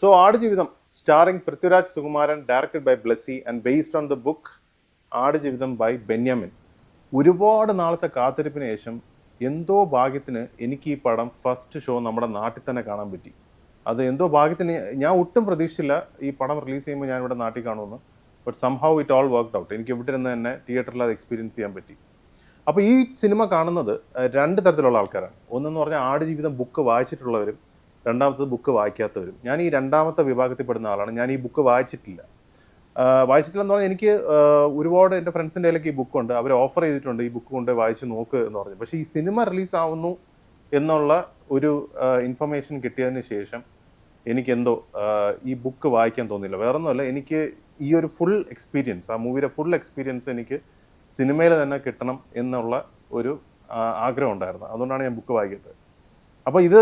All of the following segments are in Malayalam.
So, Aadjividam, starring Prithviraj Sukumaran, directed by Blessy and based on the book Aadjividam by Benjamin. ഒരുപാട് നാളത്തെ കാത്തിരിപ്പിന് ശേഷം എന്തോ ഭാഗ്യത്തിന് എനിക്ക് ഈ പടം ഫസ്റ്റ് ഷോ നമ്മുടെ നാട്ടിൽ തന്നെ കാണാൻ പറ്റി. അത് എന്തോ ഭാഗ്യത്തിന് ഞാൻ ഒട്ടും പ്രതീക്ഷിച്ചില്ല ഈ പടം റിലീസ് ചെയ്യുമ്പോൾ ഞാൻ ഇവിടെ നാട്ടിൽ കാണുമെന്ന്. But somehow it all worked out. എനിക്ക് ഇവിടെ നിന്ന് തന്നെ തിയേറ്ററിൽ അത് എക്സ്പീരിയൻസ് ചെയ്യാൻ പറ്റി. അപ്പോൾ ഈ സിനിമ കാണുന്നത് രണ്ട് തരത്തിലുള്ള ആൾക്കാരാണ്. ഒന്നെന്ന് പറഞ്ഞാൽ ആടുജീവിതം ബുക്ക് വായിച്ചിട്ടുള്ളവരും രണ്ടാമത്തത് ബുക്ക് വായിക്കാത്തവരും. ഞാൻ ഈ രണ്ടാമത്തെ വിഭാഗത്തിൽപ്പെടുന്ന ആളാണ്. ഞാൻ ഈ ബുക്ക് വായിച്ചിട്ടില്ലെന്ന് പറഞ്ഞാൽ എനിക്ക് ഒരുപാട് എൻ്റെ ഫ്രണ്ട്സിൻ്റെ കയ്യിലൊക്കെ ഈ ബുക്കുണ്ട്. അവർ ഓഫർ ചെയ്തിട്ടുണ്ട് ഈ ബുക്ക് കൊണ്ട് വായിച്ച് നോക്ക് എന്ന് പറഞ്ഞു. പക്ഷേ ഈ സിനിമ റിലീസാവുന്നു എന്നുള്ള ഒരു ഇൻഫർമേഷൻ കിട്ടിയതിന് ശേഷം എനിക്കെന്തോ ഈ ബുക്ക് വായിക്കാൻ തോന്നിയില്ല. വേറൊന്നുമല്ല, എനിക്ക് ഈ ഒരു ഫുൾ എക്സ്പീരിയൻസ്, ആ മൂവിയുടെ ഫുൾ എക്സ്പീരിയൻസ് എനിക്ക് സിനിമയിൽ തന്നെ കിട്ടണം എന്നുള്ള ഒരു ആഗ്രഹം ഉണ്ടായിരുന്നു. അതുകൊണ്ടാണ് ഞാൻ ബുക്ക് വായിക്കാത്തത്. അപ്പോൾ ഇത്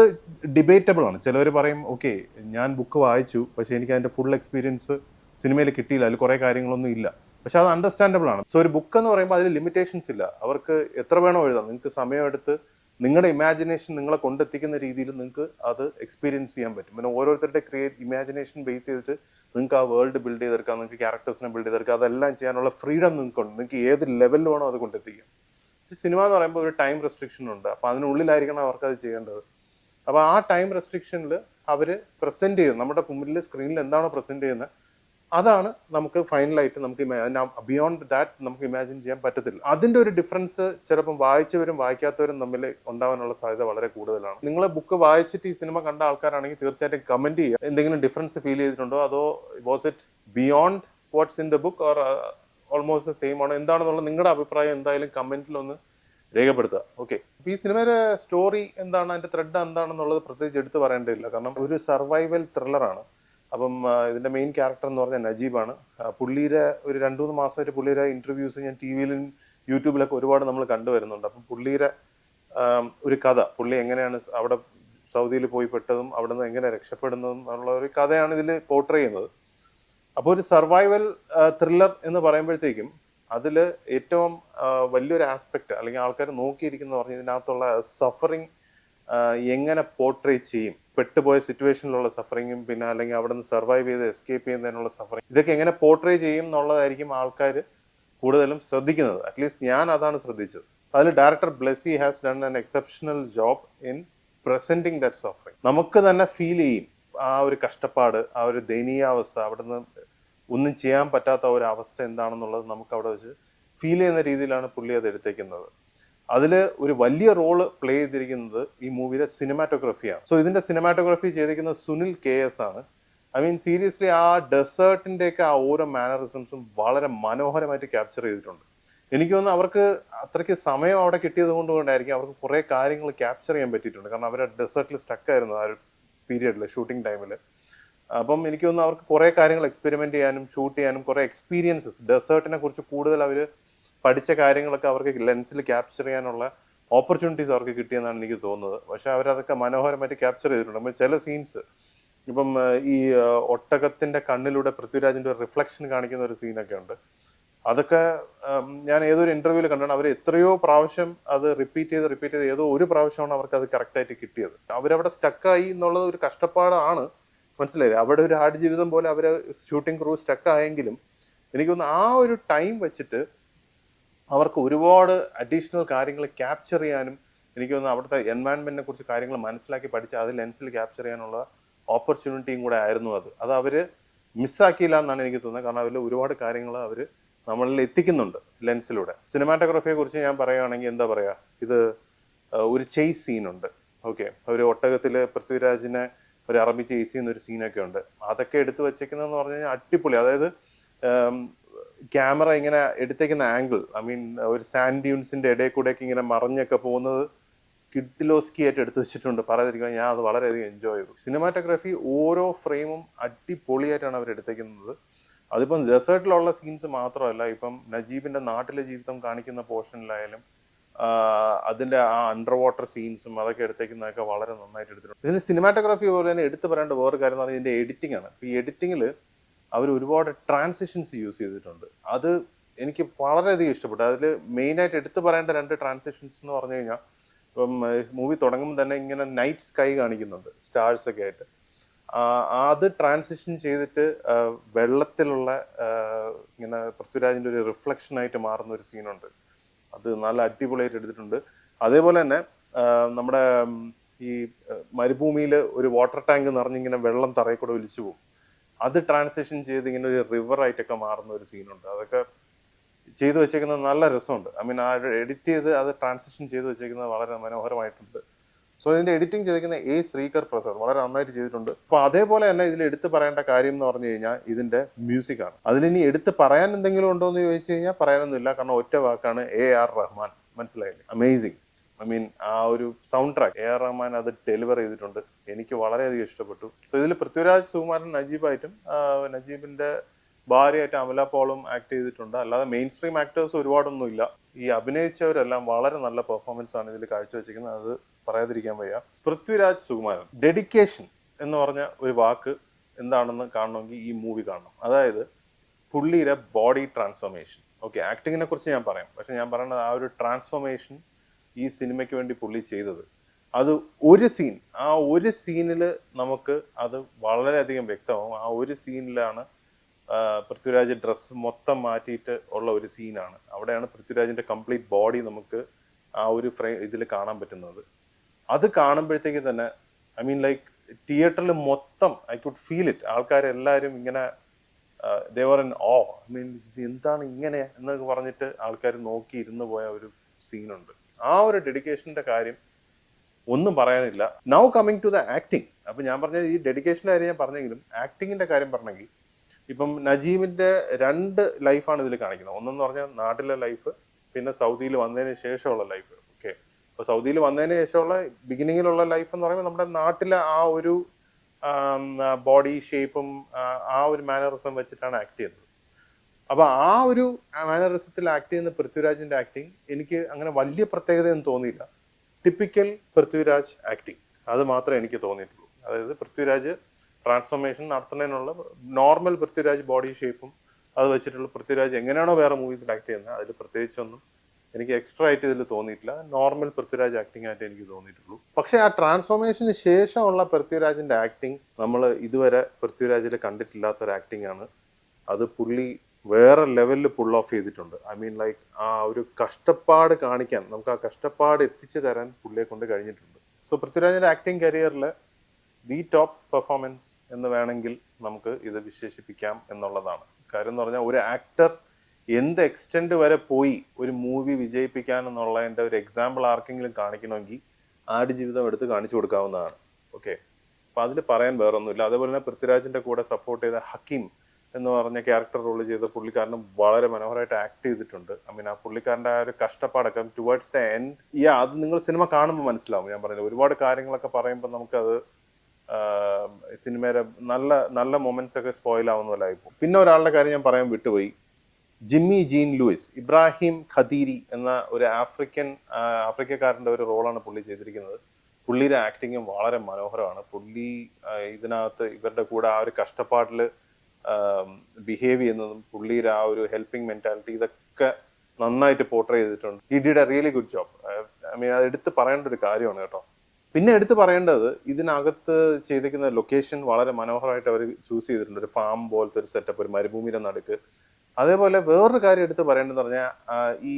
ഡിബേറ്റബിൾ ആണ്. ചിലവർ പറയും ഓക്കെ, ഞാൻ ബുക്ക് വായിച്ചു പക്ഷേ എനിക്ക് അതിൻ്റെ ഫുൾ എക്സ്പീരിയൻസ് സിനിമയിൽ കിട്ടിയില്ല, അതിൽ കുറേ കാര്യങ്ങളൊന്നും ഇല്ല. പക്ഷെ അത് അണ്ടർസ്റ്റാൻഡബിൾ ആണ്. സോ ഒരു ബുക്ക് എന്ന് പറയുമ്പോൾ അതിൽ ലിമിറ്റേഷൻസ് ഇല്ല. അവർക്ക് എത്ര വേണോ എഴുതാം. നിങ്ങൾക്ക് സമയമെടുത്ത് നിങ്ങളുടെ ഇമാജിനേഷൻ നിങ്ങളെ കൊണ്ടെത്തിക്കുന്ന രീതിയിൽ നിങ്ങൾക്ക് അത് എക്സ്പീരിയൻസ് ചെയ്യാൻ പറ്റും. പിന്നെ ഓരോരുത്തരുടെ ഇമാജിനേഷൻ ബേസ് ചെയ്തിട്ട് നിങ്ങൾക്ക് ആ വേൾഡ് ബിൽഡ് ചെയ്തെടുക്കാം, നിങ്ങൾക്ക് ക്യാരക്ടേഴ്സിനെ ബിൽഡ് ചെയ്തെടുക്കാം. അതെല്ലാം ചെയ്യാനുള്ള ഫ്രീഡം നിങ്ങൾക്കുണ്ട്. നിങ്ങൾക്ക് ഏത് ലെവലിൽ വേണോ അത് കൊണ്ടെത്തിക്കാം. സിനിമ എന്ന് പറയുമ്പോൾ ഒരു ടൈം റെസ്ട്രിക്ഷൻ ഉണ്ട്. അപ്പോൾ അതിനുള്ളിലായിരിക്കണം അവർക്ക് അത് ചെയ്യേണ്ടത്. അപ്പോൾ ആ ടൈം റെസ്ട്രിക്ഷനിൽ അവർ പ്രസൻറ്റ് ചെയ്യുന്നത്, നമ്മുടെ മുമ്പിൽ സ്ക്രീനിൽ എന്താണോ പ്രസൻറ്റ് ചെയ്യുന്നത് അതാണ് നമുക്ക് ഫൈനലായിട്ട് നമുക്ക് ബിയോണ്ട് ദാറ്റ് നമുക്ക് ഇമാജിൻ ചെയ്യാൻ പറ്റത്തില്ല. അതിൻ്റെ ഒരു ഡിഫറൻസ് ചിലപ്പം വായിച്ചവരും വായിക്കാത്തവരും തമ്മിൽ ഉണ്ടാവാനുള്ള സാധ്യത വളരെ കൂടുതലാണ്. നിങ്ങൾ ബുക്ക് വായിച്ചിട്ട് ഈ സിനിമ കണ്ട ആൾക്കാരാണെങ്കിൽ തീർച്ചയായിട്ടും കമൻറ്റ് ചെയ്യുക. എന്തെങ്കിലും ഡിഫറൻസ് ഫീൽ ചെയ്തിട്ടുണ്ടോ, അതോ was it beyond what's in the book or almost the same ആണോ, എന്താണെന്നുള്ള നിങ്ങളുടെ അഭിപ്രായം എന്തായാലും കമൻറ്റിലൊന്ന് രേഖപ്പെടുത്തുക. ഓക്കെ, ഈ സിനിമയുടെ സ്റ്റോറി എന്താണ്, അതിൻ്റെ ത്രെഡ് എന്താണെന്നുള്ളത് പ്രത്യേകിച്ച് എടുത്ത് പറയേണ്ടതില്ല. കാരണം ഒരു സർവൈവൽ ത്രില്ലറാണ്. അപ്പം ഇതിൻ്റെ മെയിൻ ക്യാരക്ടർ എന്ന് പറഞ്ഞാൽ നജീബാണ്. പുള്ളിയുടെ ഒരു 2-3 മാസമായിട്ട് പുള്ളിയുടെ ഇൻ്റർവ്യൂസ് ഞാൻ TV യിലും യൂട്യൂബിലൊക്കെ ഒരുപാട് നമ്മൾ കണ്ടുവരുന്നുണ്ട്. അപ്പം പുള്ളിയുടെ ഒരു കഥ, പുള്ളി എങ്ങനെയാണ് അവിടെ സൗദിയിൽ പോയി പെട്ടതും അവിടെ നിന്ന് എങ്ങനെ രക്ഷപ്പെടുന്നതും എന്നുള്ള ഒരു കഥയാണ് ഇതിൽ പോർട്രേ ചെയ്യുന്നത്. അപ്പോൾ ഒരു സർവൈവൽ ത്രില്ലർ എന്ന് പറയുമ്പോഴത്തേക്കും അതിൽ ഏറ്റവും വലിയൊരു ആസ്പെക്റ്റ് അല്ലെങ്കിൽ ആൾക്കാർ നോക്കിയിരിക്കുന്നത് പറഞ്ഞാൽ ഇതിനകത്തുള്ള സഫറിങ് എങ്ങനെ പോർട്രേ ചെയ്യും, പെട്ടുപോയ സിറ്റുവേഷനിലുള്ള സഫറിങ്ങും പിന്നെ അല്ലെങ്കിൽ അവിടെ നിന്ന് സർവൈവ് ചെയ്ത് എസ്കേപ്പ് ചെയ്യുന്നതിനുള്ള സഫറിങ്, ഇതൊക്കെ എങ്ങനെ പോർട്രേ ചെയ്യും എന്നുള്ളതായിരിക്കും ആൾക്കാർ കൂടുതലും ശ്രദ്ധിക്കുന്നത്. അറ്റ്ലീസ്റ്റ് ഞാൻ അതാണ് ശ്രദ്ധിച്ചത്. അതിൽ director Blessy has done an exceptional job in presenting that suffering. നമുക്ക് തന്നെ ഫീൽ ചെയ്യും ആ ഒരു കഷ്ടപ്പാട്, ആ ഒരു ദയനീയാവസ്ഥ, അവിടെ നിന്ന് ഒന്നും ചെയ്യാൻ പറ്റാത്ത ഒരു അവസ്ഥ എന്താണെന്നുള്ളത് നമുക്ക് അവിടെ വെച്ച് ഫീൽ ചെയ്യുന്ന രീതിയിലാണ് പുള്ളി അത് എടുത്തേക്കുന്നത്. അതിൽ ഒരു വലിയ റോള് പ്ലേ ചെയ്തിരിക്കുന്നത് ഈ മൂവിയുടെ സിനിമാറ്റോഗ്രഫിയാണ്. സോ ഇതിൻ്റെ സിനിമാറ്റോഗ്രഫി ചെയ്തിരിക്കുന്നത് സുനിൽ KS ആണ്. ഐ മീൻ സീരിയസ്ലി ആ ഡെസേർട്ടിൻ്റെയൊക്കെ ആ ഓരോ മാനറിസംസും വളരെ മനോഹരമായിട്ട് ക്യാപ്ചർ ചെയ്തിട്ടുണ്ട്. എനിക്ക് തോന്നുന്നു അവർക്ക് അത്രയ്ക്ക് സമയം അവിടെ കിട്ടിയത് കൊണ്ടായിരിക്കും അവർക്ക് കുറേ കാര്യങ്ങൾ ക്യാപ്ചർ ചെയ്യാൻ പറ്റിയിട്ടുണ്ട്. കാരണം അവർ ഡെസേർട്ടിൽ സ്റ്റക്കായിരുന്നു ആ ഒരു പീരിയഡിൽ, ഷൂട്ടിംഗ് ടൈമിൽ. അപ്പം എനിക്ക് തോന്നുന്നു അവർക്ക് കുറേ കാര്യങ്ങൾ എക്സ്പെരിമെൻറ്റ് ചെയ്യാനും ഷൂട്ട് ചെയ്യാനും കുറേ എക്സ്പീരിയൻസസ്, ഡെസേർട്ടിനെ കുറിച്ച് കൂടുതൽ അവർ പഠിച്ച കാര്യങ്ങളൊക്കെ അവർക്ക് ലെൻസിൽ ക്യാപ്ചർ ചെയ്യാനുള്ള ഓപ്പർച്യൂണിറ്റീസ് അവർക്ക് കിട്ടിയെന്നാണ് എനിക്ക് തോന്നുന്നത്. പക്ഷെ അവരതൊക്കെ മനോഹരമായിട്ട് ക്യാപ്ചർ ചെയ്തിട്ടുണ്ട്. അപ്പോൾ ചില സീൻസ് ഇപ്പം ഈ ഒട്ടകത്തിൻ്റെ കണ്ണിലൂടെ പൃഥ്വിരാജിൻ്റെ ഒരു റിഫ്ലക്ഷൻ കാണിക്കുന്ന ഒരു സീനൊക്കെ ഉണ്ട്. അതൊക്കെ ഞാൻ ഏതൊരു ഇൻ്റർവ്യൂവിൽ കണ്ടാണ് അവർ എത്രയോ പ്രാവശ്യം അത് റിപ്പീറ്റ് ചെയ്ത് ഏതോ ഒരു പ്രാവശ്യമാണ് അവർക്ക് അത് കറക്റ്റായിട്ട് കിട്ടിയത്. അവരവിടെ സ്റ്റക്കായി എന്നുള്ളത് ഒരു കഷ്ടപ്പാടാണ്, മനസ്സിലായില്ലേ? അവിടെ ഒരു ആടുജീവിതം പോലെ അവർ ഷൂട്ടിംഗ് ക്രൂ സ്റ്റക്കായെങ്കിലും എനിക്കൊന്ന് ആ ഒരു ടൈം വെച്ചിട്ട് അവർക്ക് ഒരുപാട് അഡീഷണൽ കാര്യങ്ങൾ ക്യാപ്ചർ ചെയ്യാനും എനിക്ക് തോന്നുന്നു അവിടുത്തെ എൻവയൺമെൻറ്റിനെ കുറിച്ച് കാര്യങ്ങൾ മനസ്സിലാക്കി പഠിച്ച് അത് ലെൻസിൽ ക്യാപ്ചർ ചെയ്യാനുള്ള ഓപ്പർച്യൂണിറ്റിയും കൂടെ ആയിരുന്നു അത് അവർ മിസ്സാക്കിയില്ല എന്നാണ് എനിക്ക് തോന്നുന്നത്. കാരണം അതിൽ ഒരുപാട് കാര്യങ്ങൾ അവർ നമ്മളിൽ എത്തിക്കുന്നുണ്ട് ലെൻസിലൂടെ. സിനിമാറ്റോഗ്രഫിയെ കുറിച്ച് ഞാൻ പറയുകയാണെങ്കിൽ എന്താ പറയുക, ഇത് ഒരു ചേസ് സീനുണ്ട്. ഓക്കെ, ഒരു ഒട്ടകത്തിൽ പൃഥ്വിരാജിനെ ഒരു അറബി ചേസ് ചെയ്യുന്ന ഒരു സീനൊക്കെ ഉണ്ട്. അതൊക്കെ എടുത്ത് വെച്ചേക്കുന്നതെന്ന് പറഞ്ഞു കഴിഞ്ഞാൽ അടിപൊളി. അതായത് ക്യാമറ ഇങ്ങനെ എടുത്തേക്കുന്ന ആംഗിൾ, ഐ മീൻ ഒരു സാൻഡ് ഡ്യൂൺസിൻ്റെ ഇടയിൽ കൂടെയൊക്കെ ഇങ്ങനെ മറിഞ്ഞൊക്കെ പോകുന്നത് കിഡിലോസ്കി ആയിട്ട് എടുത്തു വെച്ചിട്ടുണ്ട്. പറയാതിരിക്കാൻ ഞാൻ അത് വളരെയധികം എൻജോയ് ചെയ്തു. സിനിമാറ്റോഗ്രാഫി ഓരോ ഫ്രെയിമും അടിപൊളിയായിട്ടാണ് അവർ എടുത്തേക്കുന്നത്. അതിപ്പം ഡെസേർട്ടിലുള്ള സീൻസ് മാത്രമല്ല, ഇപ്പം നജീബിൻ്റെ നാട്ടിലെ ജീവിതം കാണിക്കുന്ന പോർഷനിലായാലും അതിൻ്റെ ആ അണ്ടർ വാട്ടർ സീൻസും അതൊക്കെ എടുത്തേക്കുന്നതൊക്കെ വളരെ നന്നായിട്ട് എടുത്തിട്ടുണ്ട്. ഇതിന് സിനിമാറ്റോഗ്രാഫി പോലെ തന്നെ എടുത്തു പറയേണ്ട വേറെ കാര്യം എന്ന് പറഞ്ഞാൽ ഇതിൻ്റെ എഡിറ്റിംഗ് ആണ്. ഈ എഡിറ്റിങ്ങിൽ അവർ ഒരുപാട് ട്രാൻസിഷൻസ് യൂസ് ചെയ്തിട്ടുണ്ട്. അത് എനിക്ക് വളരെയധികം ഇഷ്ടപ്പെട്ടു. അതിൽ മെയിനായിട്ട് എടുത്തു പറയേണ്ട 2 ട്രാൻസിഷൻസ് എന്ന് പറഞ്ഞു കഴിഞ്ഞാൽ, ഇപ്പം മൂവി തുടങ്ങുമ്പോൾ തന്നെ ഇങ്ങനെ നൈറ്റ് സ്കൈ കാണിക്കുന്നുണ്ട്, സ്റ്റാർസ് ഒക്കെ ആയിട്ട്. അത് ട്രാൻസിഷൻ ചെയ്തിട്ട് വെള്ളത്തിലുള്ള ഇങ്ങനെ പൃഥ്വിരാജിൻ്റെ ഒരു റിഫ്ലക്ഷനായിട്ട് മാറുന്ന ഒരു സീനുണ്ട്. അത് നല്ല അടിപൊളിയായിട്ട് എടുത്തിട്ടുണ്ട്. അതേപോലെ തന്നെ നമ്മുടെ ഈ മരുഭൂമിയിൽ ഒരു വാട്ടർ ടാങ്ക് നിറഞ്ഞിങ്ങനെ വെള്ളം തറയിൽ കൂടെ ഒലിച്ചു പോകും. അത് ട്രാൻസിഷൻ ചെയ്ത് ഇങ്ങനെ ഒരു റിവറായിട്ടൊക്കെ മാറുന്ന ഒരു സീനുണ്ട്. അതൊക്കെ ചെയ്തു വെച്ചേക്കുന്നത് നല്ല രസമുണ്ട്. ഐ മീൻ ആ എഡിറ്റ് ചെയ്ത് അത് ട്രാൻസിഷൻ ചെയ്ത് വെച്ചേക്കുന്നത് വളരെ മനോഹരമായിട്ടുണ്ട്. സോ ഇതിന്റെ എഡിറ്റിംഗ് ചെയ്തിരിക്കുന്ന ശ്രീകർ പ്രസാദ് വളരെ നന്നായിട്ട് ചെയ്തിട്ടുണ്ട്. അപ്പോൾ അതേപോലെ തന്നെ ഇതിൽ എടുത്ത് പറയേണ്ട കാര്യം എന്ന് പറഞ്ഞു കഴിഞ്ഞാൽ ഇതിന്റെ മ്യൂസിക് ആണ്. അതിലിനി എടുത്ത് പറയാൻ എന്തെങ്കിലും ഉണ്ടോ എന്ന് ചോദിച്ചു കഴിഞ്ഞാൽ പറയാനൊന്നുമില്ല. കാരണം ഒറ്റ വാക്കാണ് AR റഹ്മാൻ. മനസ്സിലായില്ലേ? അമേസിങ്. ഐ മീൻ ആ ഒരു സൗണ്ട് ട്രാക്ക് AR റഹ്മാൻ അത് ഡെലിവർ ചെയ്തിട്ടുണ്ട്. എനിക്ക് വളരെയധികം ഇഷ്ടപ്പെട്ടു. സോ ഇതിൽ പൃഥ്വിരാജ്, സുകുമാരൻ, നജീബായിട്ടും നജീബിന്റെ ഭാര്യയായിട്ട് അമല പോളും ആക്ട് ചെയ്തിട്ടുണ്ട്. അല്ലാതെ മെയിൻ സ്ട്രീം ആക്ടേഴ്സ് ഒരുപാടൊന്നുമില്ല. ഈ അഭിനയിച്ചവരെല്ലാം വളരെ നല്ല പെർഫോമൻസ് ആണ് ഇതിൽ കാഴ്ചവെച്ചിരിക്കുന്നത്. അത് പറയാതിരിക്കാൻ വയ്യ. പൃഥ്വിരാജ് സുകുമാരൻ ഡെഡിക്കേഷൻ എന്ന് പറഞ്ഞ ഒരു വാക്ക് എന്താണെന്ന് കാണണമെങ്കിൽ ഈ മൂവി കാണണം. അതായത് പുള്ളിയുടെ ബോഡി ട്രാൻസ്ഫോർമേഷൻ. ഓക്കെ, ആക്ടിങ്ങിനെ കുറിച്ച് ഞാൻ പറയാം. പക്ഷെ ഞാൻ പറയുന്നത് ആ ഒരു ട്രാൻസ്ഫോർമേഷൻ ഈ സിനിമയ്ക്ക് വേണ്ടി പുള്ളി ചെയ്തത്, അത് ഒരു സീൻ, ആ ഒരു സീനിൽ നമുക്ക് അത് വളരെയധികം വ്യക്തമാവും. ആ ഒരു സീനിലാണ് പൃഥ്വിരാജ് ഡ്രസ്സ് മൊത്തം മാറ്റിയിട്ട് ഉള്ള ഒരു സീനാണ്. അവിടെയാണ് പൃഥ്വിരാജിൻ്റെ കംപ്ലീറ്റ് ബോഡി നമുക്ക് ആ ഒരു ഇതിൽ കാണാൻ പറ്റുന്നത്. അത് കാണുമ്പോഴത്തേക്ക് തന്നെ ഐ മീൻ ലൈക്ക് തിയേറ്ററിൽ മൊത്തം ഐ കുഡ് ഫീൽ ഇറ്റ്. ആൾക്കാരെല്ലാവരും ഇങ്ങനെ they were in awe. I mean ഇത് എന്താണ് ഇങ്ങനെ എന്നൊക്കെ പറഞ്ഞിട്ട് ആൾക്കാർ നോക്കി ഇരുന്ന് പോയ ഒരു സീനുണ്ട്. ആ ഒരു ഡെഡിക്കേഷൻ്റെ കാര്യം ഒന്നും പറയാനില്ല. Now coming to the acting. അപ്പം ഞാൻ പറഞ്ഞത് ഈ ഡെഡിക്കേഷൻ്റെ കാര്യം ഞാൻ പറഞ്ഞെങ്കിലും ആക്ടിങ്ങിൻ്റെ കാര്യം പറഞ്ഞെങ്കിൽ ഇപ്പം നജീമിൻ്റെ 2 ലൈഫാണ് ഇതിൽ കാണിക്കുന്നത്. ഒന്നെന്ന് പറഞ്ഞാൽ നാട്ടിലെ ലൈഫ്, പിന്നെ സൗദിയിൽ വന്നതിന് ശേഷമുള്ള ലൈഫ്. ഓക്കെ, അപ്പോൾ സൗദിയിൽ വന്നതിന് ശേഷമുള്ള ബിഗിനിങ്ങിലുള്ള ലൈഫ് എന്ന് പറയുമ്പോൾ നമ്മുടെ നാട്ടിലെ ആ ഒരു ബോഡി ഷേപ്പും ആ ഒരു മാനറിസം വെച്ചിട്ടാണ് ആക്ട് ചെയ്യുന്നത്. അപ്പോൾ ആ ഒരു മാനറിസത്തിൽ ആക്ട് ചെയ്യുന്ന പൃഥ്വിരാജിൻ്റെ ആക്ടിങ് എനിക്ക് അങ്ങനെ വലിയ പ്രത്യേകതയൊന്നും തോന്നിയില്ല. ടിപ്പിക്കൽ പൃഥ്വിരാജ് ആക്ടിങ്, അത് മാത്രമേ എനിക്ക് തോന്നിയിട്ടുള്ളൂ. അതായത് പൃഥ്വിരാജ് ട്രാൻസ്ഫോർമേഷൻ നടത്തുന്നതിനുള്ള നോർമൽ പൃഥ്വിരാജ് ബോഡി ഷേപ്പും അത് വെച്ചിട്ടുള്ള പൃഥ്വിരാജ് എങ്ങനെയാണോ വേറെ മൂവീസിൽ ആക്ട് ചെയ്യുന്നത് അതിൽ പ്രത്യേകിച്ചൊന്നും എനിക്ക് എക്സ്ട്രാ ആയിട്ട് ഇതിൽ തോന്നിയിട്ടില്ല. നോർമൽ പൃഥ്വിരാജ് ആക്ടിങ് ആയിട്ട് എനിക്ക് തോന്നിയിട്ടുള്ളൂ. പക്ഷേ ആ ട്രാൻസ്ഫോർമേഷന് ശേഷമുള്ള പൃഥ്വിരാജിൻ്റെ ആക്ടിങ് നമ്മൾ ഇതുവരെ പൃഥ്വിരാജിൽ കണ്ടിട്ടില്ലാത്തൊരു ആക്ടിങ് ആണ്. അത് പുള്ളി വേറെ ലെവലിൽ പുൾ ഓഫ് ചെയ്തിട്ടുണ്ട്. ഐ മീൻ ലൈക്ക് ആ ഒരു കഷ്ടപ്പാട് കാണിക്കാൻ, നമുക്ക് ആ കഷ്ടപ്പാട് എത്തിച്ചു തരാൻ പുള്ളിയെ കൊണ്ട് കഴിഞ്ഞിട്ടുണ്ട്. സോ പൃഥ്വിരാജിൻ്റെ ആക്ടിങ് കരിയറിൽ ദി ടോപ്പ് പെർഫോമൻസ് എന്ന് വേണമെങ്കിൽ നമുക്ക് ഇത് വിശേഷിപ്പിക്കാം എന്നുള്ളതാണ്. കാര്യം എന്ന് പറഞ്ഞാൽ ഒരു ആക്ടർ എന്ത് എക്സ്റ്റെൻഡ് വരെ പോയി ഒരു മൂവി വിജയിപ്പിക്കാൻ എന്നുള്ളതിൻ്റെ ഒരു എക്സാമ്പിൾ ആർക്കെങ്കിലും കാണിക്കണമെങ്കിൽ ആടുജീവിതം എടുത്ത് കാണിച്ചു കൊടുക്കാവുന്നതാണ്. ഓക്കെ, അപ്പം അതിൽ പറയാൻ വേറൊന്നുമില്ല. അതേപോലെ തന്നെ പൃഥ്വിരാജിൻ്റെ കൂടെ സപ്പോർട്ട് ചെയ്ത ഹക്കീം എന്ന് പറഞ്ഞ ക്യാരക്ടർ റോൾ ചെയ്ത പുള്ളിക്കാരനും വളരെ മനോഹരമായിട്ട് ആക്ട് ചെയ്തിട്ടുണ്ട്. ഐ മീൻ ആ പുള്ളിക്കാരൻ്റെ ആ ഒരു കഷ്ടപ്പാടൊക്കെ ടുവേർഡ്സ് ദ എൻഡ്, അത് നിങ്ങൾ സിനിമ കാണുമ്പോൾ മനസ്സിലാവും. ഞാൻ പറഞ്ഞില്ല, ഒരുപാട് കാര്യങ്ങളൊക്കെ പറയുമ്പോൾ നമുക്കത് സിനിമയുടെ നല്ല നല്ല മൊമെന്റ്സ് ഒക്കെ സ്പോയിൽ ആവുന്ന പോലെ ആയിപ്പോൾ. പിന്നെ ഒരാളുടെ കാര്യം ഞാൻ പറയാൻ വിട്ടുപോയി. ജിമ്മി ജീൻ ലൂയിസ്, ഇബ്രാഹിം ഖദീരി എന്ന ഒരു ആഫ്രിക്കക്കാരൻ്റെ ഒരു റോളാണ് പുള്ളി ചെയ്തിരിക്കുന്നത്. പുള്ളിയുടെ ആക്ടിങ്ങും വളരെ മനോഹരമാണ്. പുള്ളി ഇതിനകത്ത് ഇവരുടെ കൂടെ ആ ഒരു കഷ്ടപ്പാടിൽ ബിഹേവ് ചെയ്യുന്നതും പുള്ളിയുടെ ആ ഒരു ഹെൽപ്പിംഗ് മെൻറ്റാലിറ്റി ഇതൊക്കെ നന്നായിട്ട് പോർട്രേ ചെയ്തിട്ടുണ്ട്. He did A really good job. I mean അത് എടുത്ത് പറയേണ്ട ഒരു കാര്യമാണ് കേട്ടോ. പിന്നെ എടുത്ത് പറയേണ്ടത് ഇതിനകത്ത് ചെയ്തിരിക്കുന്ന ലൊക്കേഷൻ വളരെ മനോഹരമായിട്ട് അവർ ചൂസ് ചെയ്തിട്ടുണ്ട്. ഒരു ഫാം പോലത്തെ ഒരു സെറ്റപ്പ്, ഒരു മരുഭൂമിയുടെ നടുക്ക്. അതേപോലെ വേറൊരു കാര്യം എടുത്ത് പറയേണ്ടതെന്ന് പറഞ്ഞാൽ ഈ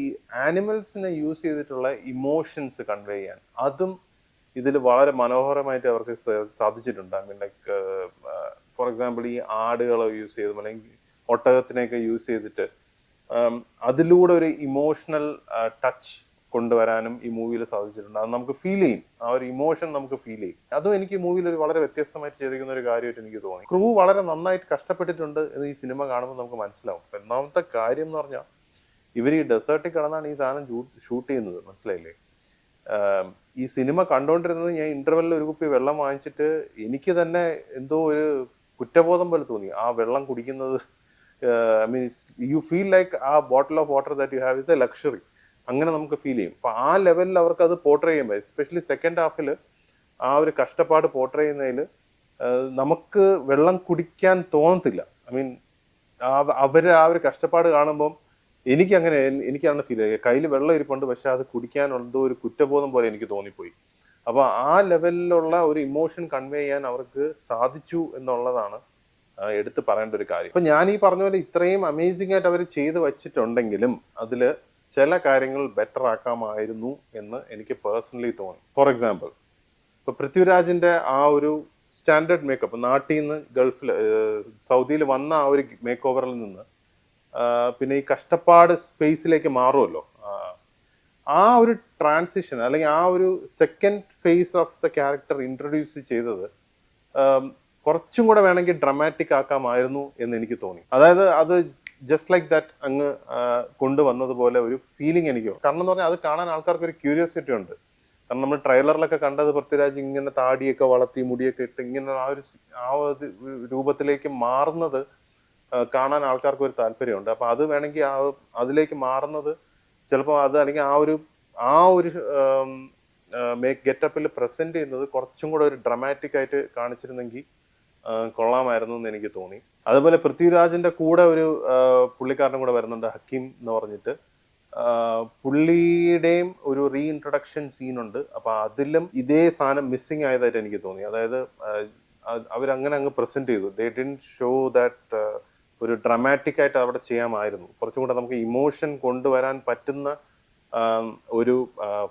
ആനിമൽസിനെ യൂസ് ചെയ്തിട്ടുള്ള ഇമോഷൻസ് കൺവേ ചെയ്യാൻ അതും ഇതിൽ വളരെ മനോഹരമായിട്ട് അവർക്ക് സാധിച്ചിട്ടുണ്ട്. I mean like for example ഈ ആടുകളെ യൂസ് ചെയ്ത് അല്ലെങ്കിൽ ഒട്ടകത്തിനെയൊക്കെ യൂസ് ചെയ്തിട്ട് അതിലൂടെ ഒരു ഇമോഷണൽ ടച്ച് കൊണ്ടുവരാനും ഈ മൂവിയിൽ സാധിച്ചിട്ടുണ്ട്. അത് നമുക്ക് ഫീൽ ചെയ്യും, ആ ഒരു ഇമോഷൻ നമുക്ക് ഫീൽ ചെയ്യും. അതും എനിക്ക് ഈ മൂവിയിൽ ഒരു വളരെ വ്യത്യസ്തമായിട്ട് ചെയ്തിരിക്കുന്ന ഒരു കാര്യമായിട്ട് എനിക്ക് തോന്നി. ക്രൂ വളരെ നന്നായിട്ട് കഷ്ടപ്പെട്ടിട്ടുണ്ട് എന്ന് ഈ സിനിമ കാണുമ്പോൾ നമുക്ക് മനസ്സിലാവും. ഒന്നാമത്തെ കാര്യം എന്ന് പറഞ്ഞാൽ ഇവർ ഈ ഡെസേർട്ടിൽ കിടന്നാണ് ഈ സാധനം ഷൂട്ട് ചെയ്യുന്നത്. മനസ്സിലായില്ലേ? ഈ സിനിമ കണ്ടുകൊണ്ടിരുന്നത് ഞാൻ ഇന്റർവെല്ലിൽ ഒരു കുപ്പി വെള്ളം വാങ്ങിച്ചിട്ട് എനിക്ക് തന്നെ എന്തോ ഒരു കുറ്റബോധം പോലെ തോന്നി. ആ വെള്ളം കുടിക്കുന്നത് I mean you feel like a bottle of water that you have is a luxury. അങ്ങനെ നമുക്ക് ഫീൽ ചെയ്യും. അപ്പം ആ ലെവലിൽ അവർക്ക് അത് പോർട്രേ ചെയ്യുമ്പോൾ, എസ്പെഷ്യലി സെക്കൻഡ് ഹാഫിൽ ആ ഒരു കഷ്ടപ്പാട് പോർട്രേ ചെയ്യുന്നതിൽ നമുക്ക് വെള്ളം കുടിക്കാൻ തോന്നത്തില്ല. ഐ മീൻ അവർ ആ ഒരു കഷ്ടപ്പാട് കാണുമ്പം എനിക്കാണ് ഫീൽ ചെയ്യുക. കയ്യിൽ വെള്ളം ഇരിപ്പുണ്ട്, പക്ഷെ അത് കുടിക്കാനുള്ളതോ ഒരു കുറ്റബോധം പോലെ എനിക്ക് തോന്നിപ്പോയി. അപ്പോൾ ആ ലെവലിലുള്ള ഒരു ഇമോഷൻ കൺവേ ചെയ്യാൻ അവർക്ക് സാധിച്ചു എന്നുള്ളതാണ് എടുത്ത് പറയേണ്ട ഒരു കാര്യം. ഇപ്പം ഞാൻ ഈ പറഞ്ഞ പോലെ ഇത്രയും അമേസിംഗ് ആയിട്ട് അവർ ചെയ്ത് വച്ചിട്ടുണ്ടെങ്കിലും അതിൽ ചില കാര്യങ്ങൾ ബെറ്റർ ആക്കാമായിരുന്നു എന്ന് എനിക്ക് പേഴ്സണലി തോന്നി. ഫോർ എക്സാമ്പിൾ, ഇപ്പോൾ പൃഥ്വിരാജിൻ്റെ ആ ഒരു സ്റ്റാൻഡേർഡ് മേക്കപ്പ് നാട്ടിൽ നിന്ന് ഗൾഫിൽ സൗദിയിൽ വന്ന ആ ഒരു മേക്ക് ഓവറിൽ നിന്ന് പിന്നെ ഈ കഷ്ടപ്പാട് ഫേസിലേക്ക് മാറുമല്ലോ, ആ ഒരു ട്രാൻസിഷൻ അല്ലെങ്കിൽ ആ ഒരു second phase of the character introduce ചെയ്തത് കുറച്ചും കൂടെ വേണമെങ്കിൽ ഡ്രമാറ്റിക് ആക്കാമായിരുന്നു എന്ന് എനിക്ക് തോന്നി. അതായത് അത് ജസ്റ്റ് ലൈക്ക് ദാറ്റ് അങ്ങ് കൊണ്ടുവന്നതുപോലെ ഒരു ഫീലിംഗ് എനിക്ക്. കാരണം എന്ന് പറഞ്ഞാൽ അത് കാണാൻ ആൾക്കാർക്ക് ഒരു ക്യൂരിയോസിറ്റി ഉണ്ട്. കാരണം നമ്മൾ ട്രെയിലറിലൊക്കെ കണ്ടത് പൃഥ്വിരാജ് ഇങ്ങനെ താടിയൊക്കെ വളർത്തി മുടിയൊക്കെ ഇട്ട് ഇങ്ങനെ ആ ഒരു രൂപത്തിലേക്ക് മാറുന്നത് കാണാൻ ആൾക്കാർക്ക് ഒരു താല്പര്യമുണ്ട്. അപ്പം അത് വേണമെങ്കിൽ അതിലേക്ക് മാറുന്നത് ചിലപ്പോൾ അത് അല്ലെങ്കിൽ ആ ഒരു ഗെറ്റപ്പിൽ പ്രസന്റ് ചെയ്യുന്നത് കുറച്ചും കൂടെ ഒരു ഡ്രമാറ്റിക് ആയിട്ട് കാണിച്ചിരുന്നെങ്കിൽ കൊള്ളാമായിരുന്നു എന്ന് എനിക്ക് തോന്നി. അതുപോലെ പൃഥ്വിരാജിന്റെ കൂടെ ഒരു പുള്ളിക്കാരനും കൂടെ വരുന്നുണ്ട്, ഹക്കീം എന്ന് പറഞ്ഞിട്ട്. പുള്ളിയുടെയും ഒരു റീഇൻട്രൊഡക്ഷൻ സീനുണ്ട്. അപ്പൊ അതിലും ഇതേ സാധനം മിസ്സിങ് ആയതായിട്ട് എനിക്ക് തോന്നി. അതായത് അവരങ്ങനെ അങ്ങ് പ്രസന്റ് ചെയ്തു. ദേ ഡിഡ്ന്റ് ഷോ ദാറ്റ് ഒരു ഡ്രമാറ്റിക് ആയിട്ട് അവിടെ ചെയ്യാമായിരുന്നു. കുറച്ചും കൂടെ നമുക്ക് ഇമോഷൻ കൊണ്ടുവരാൻ പറ്റുന്ന ഒരു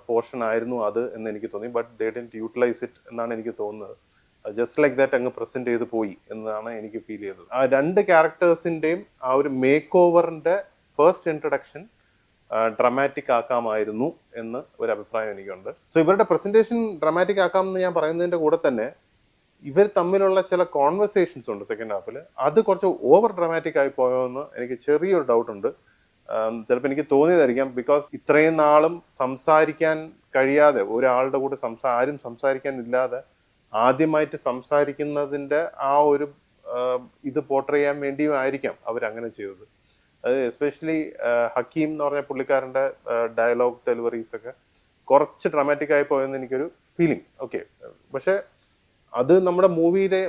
പോർഷൻ ആയിരുന്നു അത് എന്ന് എനിക്ക് തോന്നി. But they didn't utilise it എന്നാണ് എനിക്ക് തോന്നുന്നത്. ജസ്റ്റ് ലൈക്ക് ദാറ്റ് അങ്ങ് പ്രസന്റ് ചെയ്ത് പോയി എന്നാണ് എനിക്ക് ഫീൽ ചെയ്തത്. ആ രണ്ട് ക്യാരക്ടേഴ്സിൻ്റെയും ആ ഒരു മേക്ക് ഓവറിൻ്റെ ഫസ്റ്റ് ഇൻട്രഡക്ഷൻ ഡ്രമാറ്റിക് ആക്കാമായിരുന്നു എന്ന് ഒരു അഭിപ്രായം എനിക്കുണ്ട്. സോ ഇവരുടെ പ്രസന്റേഷൻ ഡ്രമാറ്റിക് ആക്കാമെന്ന് ഞാൻ പറയുന്നതിൻ്റെ കൂടെ തന്നെ ഇവർ തമ്മിലുള്ള ചില കോൺവെർസേഷൻസ് ഉണ്ട് സെക്കൻഡ് ഹാഫിൽ, അത് കുറച്ച് ഓവർ ഡ്രമാറ്റിക് ആയി പോയോ എന്ന് എനിക്ക് ചെറിയൊരു ഡൗട്ടുണ്ട്. ചിലപ്പോൾ എനിക്ക് തോന്നിയതായിരിക്കാം, ബിക്കോസ് ഇത്രയും നാളും സംസാരിക്കാൻ കഴിയാതെ ഒരാളുടെ കൂടെ ആരും സംസാരിക്കാൻ ഇല്ലാതെ ആദ്യമായിട്ട് സംസാരിക്കുന്നതിൻ്റെ ആ ഒരു ഇത് പോർട്രേ ചെയ്യാൻ വേണ്ടിയും ആയിരിക്കാം അവരങ്ങനെ ചെയ്തത്. അത് എസ്പെഷ്യലി ഹക്കീം എന്ന് പറഞ്ഞ പുള്ളിക്കാരൻ്റെ ഡയലോഗ് ഡെലിവറീസ് ഒക്കെ കുറച്ച് ഡ്രമാറ്റിക് ആയി പോയെന്ന് എനിക്കൊരു ഫീലിംഗ്. ഓക്കെ, പക്ഷെ അത് നമ്മുടെ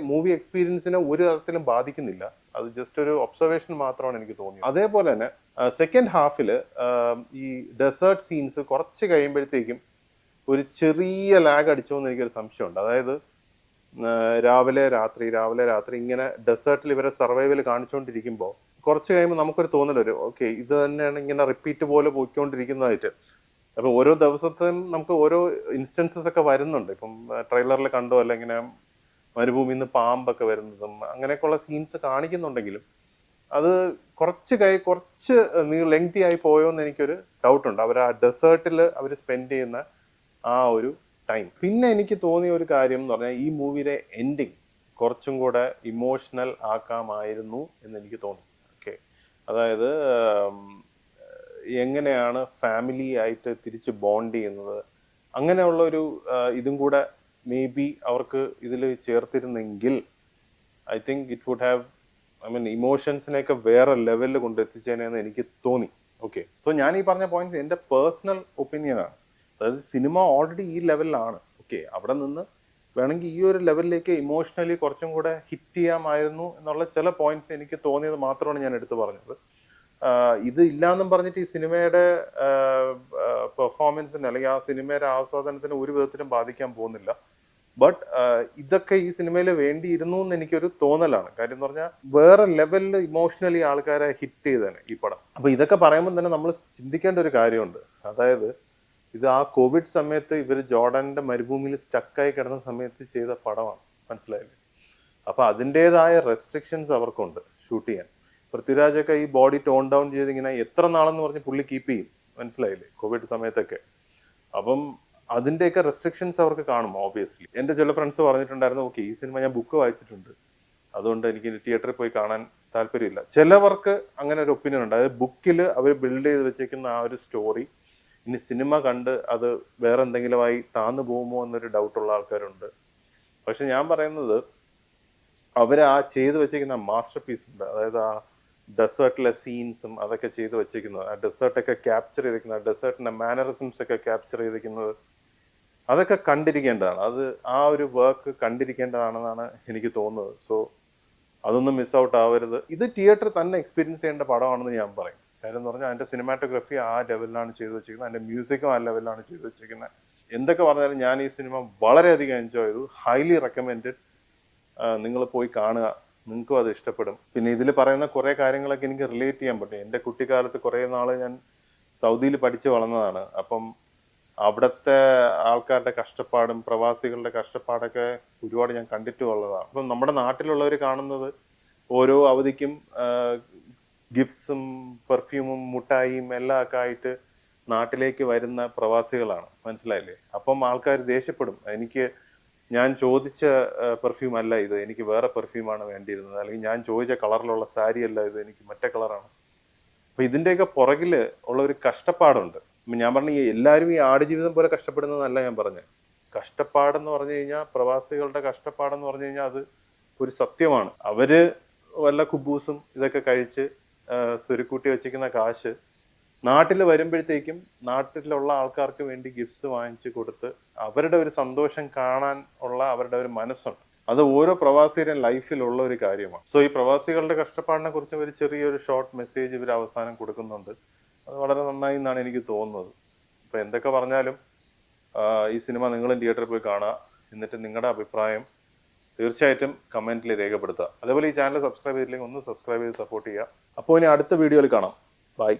മൂവി എക്സ്പീരിയൻസിനെ ഒരു തരത്തിലും ബാധിക്കുന്നില്ല. അത് ജസ്റ്റ് ഒരു ഒബ്സർവേഷൻ മാത്രമാണ് എനിക്ക് തോന്നിയത്. അതേപോലെ തന്നെ സെക്കൻഡ് ഹാഫിൽ ഈ ഡെസേർട്ട് സീൻസ് കുറച്ച് കഴിയുമ്പോഴത്തേക്കും ഒരു ചെറിയ ലാഗ് അടിച്ചോ എന്ന് എനിക്കൊരു സംശയമുണ്ട്. അതായത് രാവിലെ രാത്രി ഇങ്ങനെ ഡെസേർട്ടിൽ ഇവരെ സർവൈവൽ കാണിച്ചുകൊണ്ടിരിക്കുമ്പോൾ കുറച്ച് കഴിയുമ്പോൾ നമുക്കൊരു തോന്നൽ വരും, ഓക്കെ ഇത് തന്നെയാണ് ഇങ്ങനെ റിപ്പീറ്റ് പോലെ പോയിക്കൊണ്ടിരിക്കുന്നതായിട്ട്. അപ്പോൾ ഓരോ ദിവസത്തെയും നമുക്ക് ഓരോ ഇൻസ്റ്റൻസസ് ഒക്കെ വരുന്നുണ്ട്. ഇപ്പം ട്രെയിലറിൽ കണ്ടോ അല്ല ഇങ്ങനെ മരുഭൂമിയിൽ നിന്ന് പാമ്പൊക്കെ വരുന്നതും അങ്ങനെയൊക്കെയുള്ള സീൻസ് കാണിക്കുന്നുണ്ടെങ്കിലും അത് കുറച്ച് ലെങ്തി ആയി പോയോ എന്ന് എനിക്കൊരു ഡൗട്ടുണ്ട്. അവർ ആ ഡെസേർട്ടിൽ അവർ സ്പെൻഡ് ചെയ്യുന്ന ആ ഒരു ടൈം. പിന്നെ എനിക്ക് തോന്നിയ ഒരു കാര്യം എന്ന് പറഞ്ഞാൽ ഈ മൂവിയുടെ എൻഡിങ് കുറച്ചും കൂടെ ഇമോഷണൽ ആക്കാമായിരുന്നു എന്ന് എനിക്ക് തോന്നി. ഓക്കെ, അതായത് എങ്ങനെയാണ് ഫാമിലി ആയിട്ട് തിരിച്ച് ബോണ്ട് ചെയ്യുന്നത്, അങ്ങനെയുള്ളൊരു ഇതും കൂടെ മേ ബി അവർക്ക് ഇതിൽ ചേർത്തിരുന്നെങ്കിൽ I think it would have ഇമോഷൻസിനെയൊക്കെ വേറെ ലെവലിൽ കൊണ്ടെത്തിച്ചേനെന്ന് എനിക്ക് തോന്നി. ഓക്കെ, സോ ഞാൻ ഈ പറഞ്ഞ പോയിന്റ്സ് എൻ്റെ പേഴ്സണൽ ഒപ്പീനിയനാണ്. അതായത് സിനിമ ഓൾറെഡി ഈ ലെവലിലാണ്. ഓക്കെ, അവിടെ നിന്ന് വേണമെങ്കിൽ ഈ ഒരു ലെവലിലേക്ക് ഇമോഷണലി കുറച്ചും കൂടെ ഹിറ്റ് ചെയ്യാമായിരുന്നു എന്നുള്ള ചില പോയിന്റ്സ് എനിക്ക് തോന്നിയത് മാത്രമാണ് ഞാൻ എടുത്തു പറഞ്ഞത്. ഇത് ഇല്ലാന്നും പറഞ്ഞിട്ട് ഈ സിനിമയുടെ പെർഫോമൻസിന് അല്ലെങ്കിൽ ആ സിനിമയുടെ ആസ്വാദനത്തിന് ഒരു വിധത്തിലും ബാധിക്കാൻ പോകുന്നില്ല. ബട്ട് ഇതൊക്കെ ഈ സിനിമയിൽ വേണ്ടിയിരുന്നു എന്ന് എനിക്കൊരു തോന്നലാണ്. കാര്യം എന്ന് പറഞ്ഞാൽ വേറെ ലെവലിൽ ഇമോഷണലി ആൾക്കാരെ ഹിറ്റ് ചെയ്തേനെ ഈ പടം. അപ്പൊ ഇതൊക്കെ പറയുമ്പോൾ തന്നെ നമ്മൾ ചിന്തിക്കേണ്ട ഒരു കാര്യമുണ്ട്. അതായത് ഇത് ആ കോവിഡ് സമയത്ത് ഇവർ ജോർഡാനിന്റെ മരുഭൂമിയിൽ സ്റ്റക്കായി കിടന്ന സമയത്ത് ചെയ്ത പടമാണ്, മനസ്സിലായില്ലേ? അപ്പൊ അതിൻ്റെതായ റെസ്ട്രിക്ഷൻസ് അവർക്കുണ്ട് ഷൂട്ട് ചെയ്യാൻ. പൃഥ്വിരാജൊക്കെ ഈ ബോഡി ടോൺ ഡൗൺ ചെയ്ത് ഇങ്ങനെ എത്ര നാളെന്ന് പറഞ്ഞ് പുള്ളി കീപ്പ് ചെയ്യും, മനസ്സിലായില്ലേ, കോവിഡ് സമയത്തൊക്കെ. അപ്പം അതിൻ്റെയൊക്കെ റെസ്ട്രിക്ഷൻസ് അവർക്ക് കാണും ഓബിയസ്ലി. എൻ്റെ ചില ഫ്രണ്ട്സ് പറഞ്ഞിട്ടുണ്ടായിരുന്നു, ഓക്കെ ഈ സിനിമ ഞാൻ ബുക്ക് വായിച്ചിട്ടുണ്ട്, അതുകൊണ്ട് എനിക്ക് തിയേറ്ററിൽ പോയി കാണാൻ താല്പര്യമില്ല. ചിലവർക്ക് അങ്ങനെ ഒരു ഒപ്പീനിയൻ ഉണ്ട്. അതായത് ബുക്കിൽ അവർ ബിൽഡ് ചെയ്ത് വെച്ചേക്കുന്ന ആ ഒരു സ്റ്റോറി ഇനി സിനിമ കണ്ട് അത് വേറെ എന്തെങ്കിലുമായി താന്നു പോകുമോ എന്നൊരു ഡൗട്ടുള്ള ആൾക്കാരുണ്ട്. പക്ഷെ ഞാൻ പറയുന്നത് അവർ ആ ചെയ്ത് വെച്ചേക്കുന്ന മാസ്റ്റർ പീസ് ഉണ്ട്. അതായത് ആ ഡെസേർട്ടിലെ സീൻസും അതൊക്കെ ചെയ്ത് വെച്ചേക്കുന്നത്, ആ ഡെസേർട്ടൊക്കെ ക്യാപ്ചർ ചെയ്തിരിക്കുന്നത്, ആ ഡെസേർട്ടിൻ്റെ മാനറിസംസ് ഒക്കെ ക്യാപ്ചർ ചെയ്തിരിക്കുന്നത്, അതൊക്കെ കണ്ടിരിക്കേണ്ടതാണ്. അത് ആ ഒരു വർക്ക് കണ്ടിരിക്കേണ്ടതാണെന്നാണ് എനിക്ക് തോന്നുന്നത്. സോ അതൊന്നും മിസ് ഔട്ട് ആവരുത്. ഇത് തിയേറ്റർ തന്നെ എക്സ്പീരിയൻസ് ചെയ്യേണ്ട പടമാണെന്ന് ഞാൻ പറയും. കാര്യം എന്ന് പറഞ്ഞാൽ അതിൻ്റെ സിനിമാറ്റോഗ്രഫി ആ ലെവലിലാണ് ചെയ്തു വെച്ചിരിക്കുന്നത്, അതിൻ്റെ മ്യൂസിക്കും ആ ലെവലിലാണ് ചെയ്തു വെച്ചിരിക്കുന്നത്. എന്തൊക്കെ പറഞ്ഞാലും ഞാൻ ഈ സിനിമ വളരെയധികം എൻജോയ് ചെയ്തു. Highly recommended. നിങ്ങൾ പോയി കാണുക, നിങ്ങൾക്കും അത് ഇഷ്ടപ്പെടും. പിന്നെ ഇതിൽ പറയുന്ന കുറേ കാര്യങ്ങളൊക്കെ എനിക്ക് റിലേറ്റ് ചെയ്യാൻ പറ്റും. എൻ്റെ കുട്ടിക്കാലത്ത് കുറേ നാൾ ഞാൻ സൗദിയിൽ പഠിച്ച് വളർന്നതാണ്. അപ്പം അവിടുത്തെ ആൾക്കാരുടെ കഷ്ടപ്പാടും പ്രവാസികളുടെ കഷ്ടപ്പാടൊക്കെ ഒരുപാട് ഞാൻ കണ്ടിട്ടുള്ളതാണ്. അപ്പം നമ്മുടെ നാട്ടിലുള്ളവർ കാണുന്നത് ഓരോ അവധിക്കും ഗിഫ്റ്റ്സും പെർഫ്യൂമും മുട്ടായിയും എല്ലാം ഒക്കെ ആയിട്ട് നാട്ടിലേക്ക് വരുന്ന പ്രവാസികളാണ്. മനസ്സിലായില്ലേ? അപ്പം ആൾക്കാർ ദേഷ്യപ്പെടും. ഞാൻ ചോദിച്ച പെർഫ്യൂം അല്ല ഇത്, എനിക്ക് വേറെ പെർഫ്യൂമാണ് വേണ്ടിയിരുന്നത്, അല്ലെങ്കിൽ ഞാൻ ചോദിച്ച കളറിലുള്ള സാരി അല്ല ഇത്, എനിക്ക് മറ്റേ കളറാണ്. അപ്പം ഇതിൻ്റെയൊക്കെ പുറകിൽ ഉള്ള ഒരു കഷ്ടപ്പാടുണ്ട്. ഞാൻ പറഞ്ഞ എല്ലാവരും ഈ ആടുജീവിതം പോലെ കഷ്ടപ്പെടുന്നതല്ല ഞാൻ പറഞ്ഞത്. കഷ്ടപ്പാടെന്ന് പറഞ്ഞു കഴിഞ്ഞാൽ, പ്രവാസികളുടെ കഷ്ടപ്പാടെന്ന് പറഞ്ഞു കഴിഞ്ഞാൽ അത് ഒരു സത്യമാണ്. അവര് വല്ല കുബൂസും ഇതൊക്കെ കഴിച്ച് സ്വരുക്കൂട്ടി വെച്ചിരിക്കുന്ന കാശ് നാട്ടിൽ വരുമ്പോഴത്തേക്കും നാട്ടിലുള്ള ആൾക്കാർക്ക് വേണ്ടി ഗിഫ്റ്റ്സ് വാങ്ങിച്ചു കൊടുത്ത് അവരുടെ ഒരു സന്തോഷം കാണാൻ ഉള്ള അവരുടെ ഒരു മനസ്സുണ്ട്. അത് ഓരോ പ്രവാസിയുടെയും ലൈഫിലുള്ള ഒരു കാര്യമാണ്. സോ ഈ പ്രവാസികളുടെ കഷ്ടപ്പാടിനെ കുറിച്ച് ഒരു ചെറിയൊരു ഷോർട്ട് മെസ്സേജ് ഇവർ അവസാനം കൊടുക്കുന്നുണ്ട്. അത് വളരെ നന്നായി എന്നാണ് എനിക്ക് തോന്നുന്നത്. അപ്പോൾ എന്തൊക്കെ പറഞ്ഞാലും ഈ സിനിമ നിങ്ങളും തിയേറ്ററിൽ പോയി കാണുക. എന്നിട്ട് നിങ്ങളുടെ അഭിപ്രായം തീർച്ചയായിട്ടും കമൻറ്റിൽ രേഖപ്പെടുത്തുക. അതേപോലെ ഈ ചാനൽ സബ്സ്ക്രൈബ് ചെയ്തില്ലെങ്കിൽ ഒന്ന് സബ്സ്ക്രൈബ് ചെയ്ത് സപ്പോർട്ട് ചെയ്യുക. അപ്പോൾ ഇനി അടുത്ത വീഡിയോയിൽ കാണാം. ബൈ.